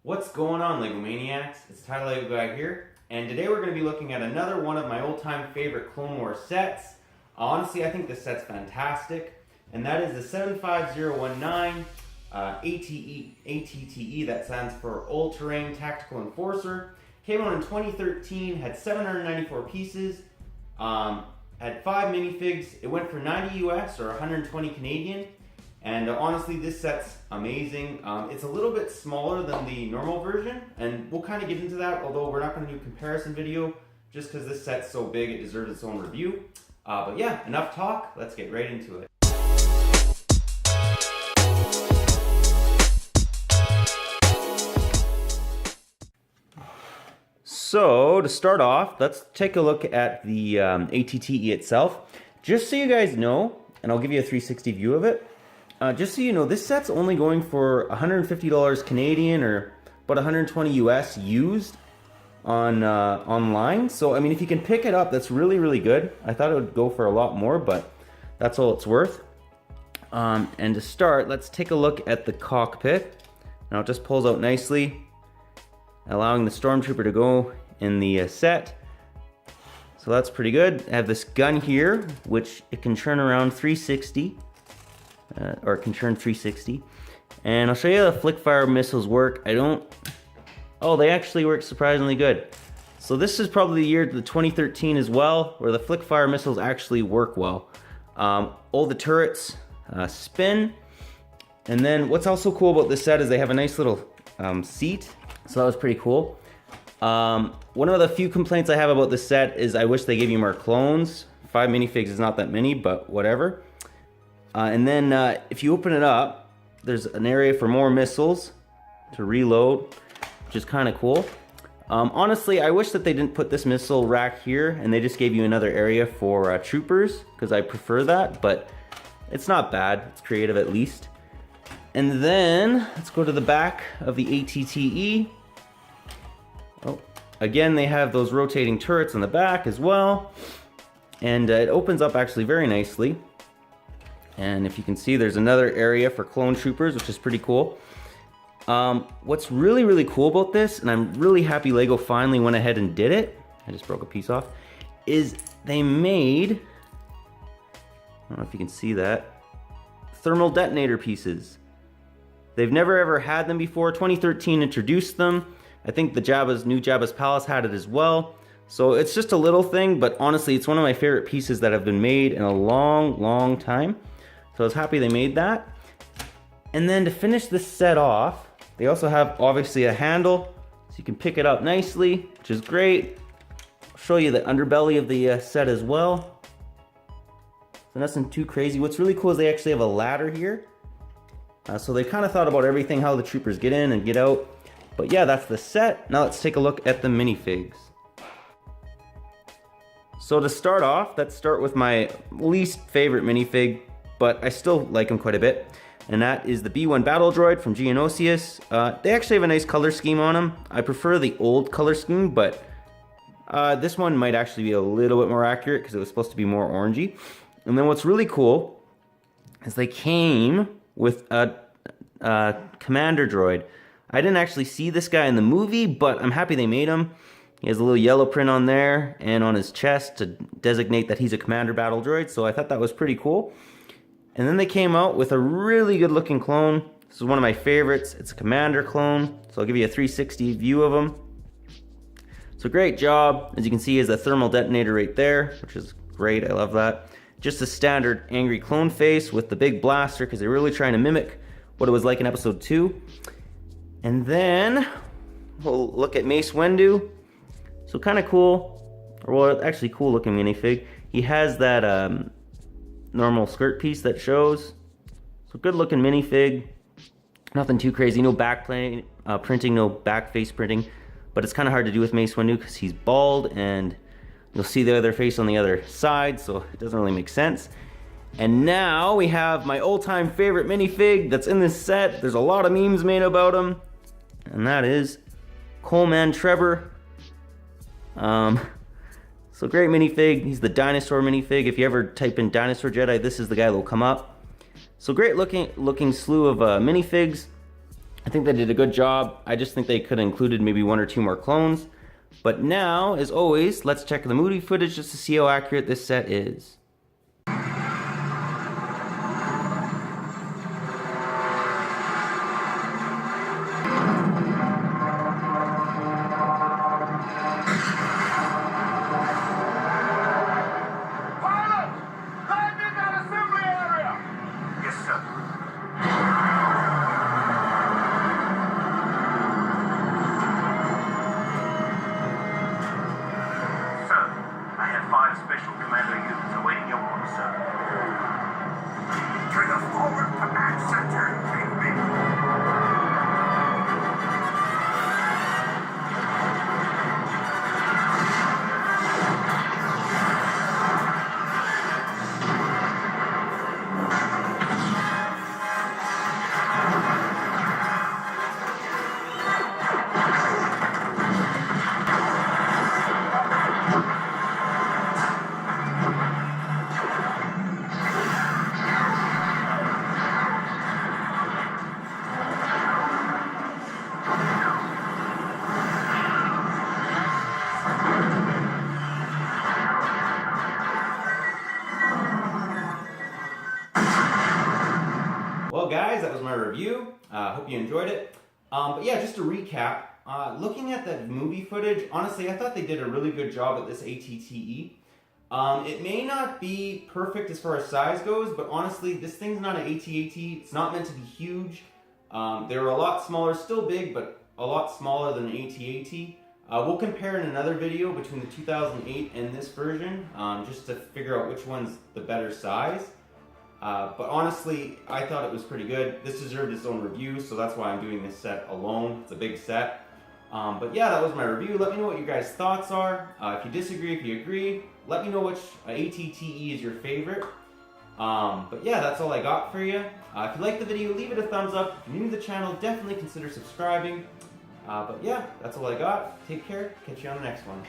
What's going on, Lego Maniacs? It's Tyler Lego Guy here, and today we're going to be looking at another one of my old-time favorite Clone Wars sets. Honestly, I think this set's fantastic, and that is the 75019 ATTE, that stands for All-Terrain Tactical Enforcer. Came out in 2013, had 794 pieces, had 5 minifigs. It went for 90 US or 120 Canadian. And honestly, this set's amazing. It's a little bit smaller than the normal version, and we'll kind of get into that, although we're not going to do a comparison video, just because this set's so big it deserves its own review. But yeah, enough talk, let's get right into it. So to start off, let's take a look at the ATTE itself. Just so you guys know, and I'll give you a 360 view of it. Just so you know, this set's only going for $150 Canadian or about 120 US used on online. So I mean, if you can pick it up, that's really, really good. I thought it would go for a lot more, but that's all it's worth. And to start, let's take a look at the cockpit. Now it just pulls out nicely, allowing the Stormtrooper to go in the set. So that's pretty good. I have this gun here, which it can turn around 360. Or it can turn 360. And I'll show you how the flick fire missiles work. Oh, they actually work surprisingly good. So this is probably the year, the 2013 as well, where the flick fire missiles actually work well. All the turrets spin. And then what's also cool about this set is they have a nice little seat. So that was pretty cool. One of the few complaints I have about this set is I wish they gave you more clones. 5 minifigs is not that many, but whatever. And then if you open it up, there's an area for more missiles to reload, which is kind of cool. Honestly, I wish that they didn't put this missile rack here and they just gave you another area for troopers, because I prefer that, but it's not bad. It's creative at least. And then let's go to the back of the ATTE. Oh, again, they have those rotating turrets in the back as well. And it opens up actually very nicely. And if you can see, there's another area for clone troopers, which is pretty cool. What's really, really cool about this, and I'm really happy Lego finally went ahead and did it, I just broke a piece off, is they made, I don't know if you can see that, thermal detonator pieces. They've never ever had them before. 2013 introduced them. I think the new Jabba's Palace had it as well. So it's just a little thing, but honestly, it's one of my favorite pieces that have been made in a long, long time. So I was happy they made that. And then to finish this set off, they also have obviously a handle, so you can pick it up nicely, which is great. I'll show you the underbelly of the set as well. So nothing too crazy. What's really cool is they actually have a ladder here. So they kind of thought about everything, how the troopers get in and get out. But yeah, that's the set. Now let's take a look at the minifigs. So to start off, let's start with my least favorite minifig, but I still like him quite a bit. And that is the B1 Battle Droid from Geonosius. They actually have a nice color scheme on them. I prefer the old color scheme, but this one might actually be a little bit more accurate because it was supposed to be more orangey. And then what's really cool is they came with a commander droid. I didn't actually see this guy in the movie, but I'm happy they made him. He has a little yellow print on there and on his chest to designate that he's a commander battle droid, so I thought that was pretty cool. And then they came out with a really good looking clone. This is one of my favorites. It's a commander clone, so I'll give you a 360 view of him. So great job. As you can see, he has a thermal detonator right there, which is great. I love that. Just a standard angry clone face with the big blaster, because they're really trying to mimic what it was like in episode 2. And then we'll look at Mace Windu. So kind of cool, or well, actually cool looking minifig. He has that normal skirt piece that shows. So good looking minifig. Nothing too crazy, no back printing, no back face printing. But it's kind of hard to do with Mace Windu because he's bald and you'll see the other face on the other side, so it doesn't really make sense. And now we have my all-time favorite minifig that's in this set. There's a lot of memes made about him. And that is Coleman Trevor. So great minifig. He's the dinosaur minifig. If you ever type in dinosaur Jedi, this is the guy that will come up. So great looking slew of minifigs. I think they did a good job. I just think they could have included maybe 1 or 2 more clones. But now, as always, let's check the movie footage just to see how accurate this set is. Special Commando units awaiting your orders, sir. To the forward command center, take me. Well guys, that was my review. Hope you enjoyed it. But yeah, just to recap, looking at that movie footage, honestly, I thought they did a really good job at this ATTE. It may not be perfect as far as size goes, but honestly, this thing's not an AT-AT. It's not meant to be huge. They were a lot smaller, still big, but a lot smaller than an AT-AT. We'll compare in another video between the 2008 and this version, just to figure out which one's the better size. But honestly, I thought it was pretty good. This deserved its own review, so that's why I'm doing this set alone. It's a big set. But yeah, that was my review. Let me know what your guys' thoughts are. If you disagree, if you agree, let me know which ATTE is your favorite. But yeah, that's all I got for you. If you liked the video, leave it a thumbs up. If you're new to the channel, definitely consider subscribing. But yeah, that's all I got. Take care. Catch you on the next one.